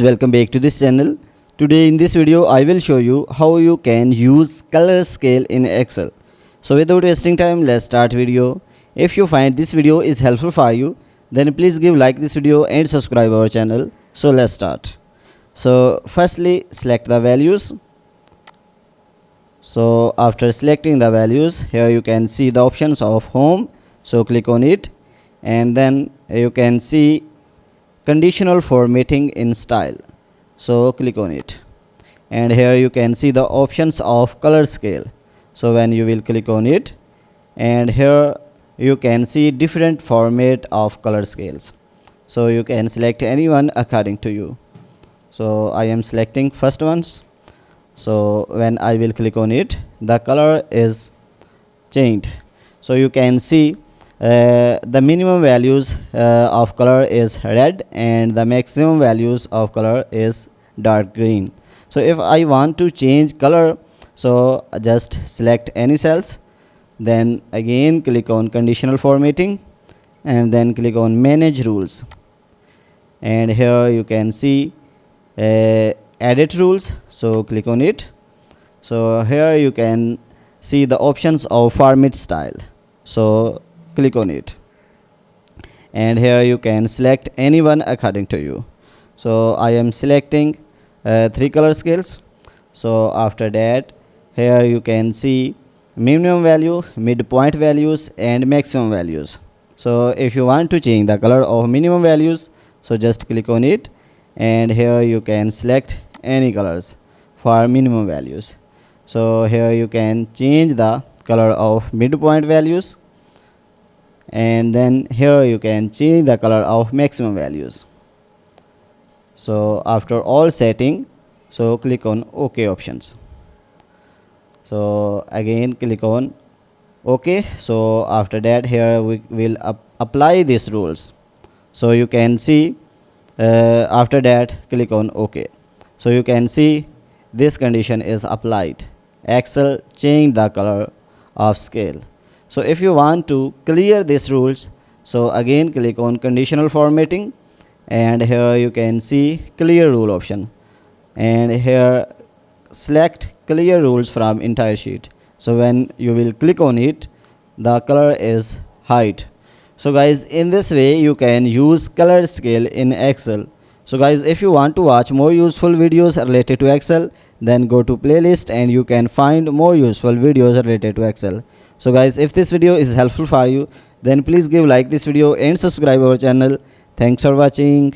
Welcome back to this channel. Today in this video I will show you how you can use color scale in Excel. So without wasting time, let's start video. If you find this video is helpful for you, then please give like this video and subscribe our channel. So let's start. So firstly select the values. So after selecting the values, here you can see the options of home. So click on it, and then you can see conditional formatting in style. So click on it, and here you can see the options of color scale. So when you will click on it, and here you can see different format of color scales. So you can select any one according to you. So I am selecting first ones. So when I will click on it, the color is changed. So you can see the minimum values of color is red and the maximum values of color is dark green. So if I want to change color, so just select any cells, then again click on conditional formatting, and then click on manage rules, and here you can see edit rules. So click on it. So here you can see the options of format style. So click on it, and here you can select any one according to you. So I am selecting 3 color scales. So after that, here you can see minimum value, midpoint values and maximum values. So if you want to change the color of minimum values, so just click on it, and here you can select any colors for minimum values. So here you can change the color of midpoint values, and then here you can change the color of maximum values. So after all setting, so click on OK options. So again click on OK. So after that, here we will apply these rules. So you can see after that click on OK. So you can see this condition is applied. Excel changed the color of scale. So if you want to clear these rules, so again click on conditional formatting, and here you can see clear rule option, and here select clear rules from entire sheet. So when you will click on it, the color is hide. So guys, in this way you can use color scale in Excel. So guys, if you want to watch more useful videos related to Excel, then go to playlist and you can find more useful videos related to Excel. So guys, if this video is helpful for you, then please give like this video and subscribe our channel. Thanks for watching.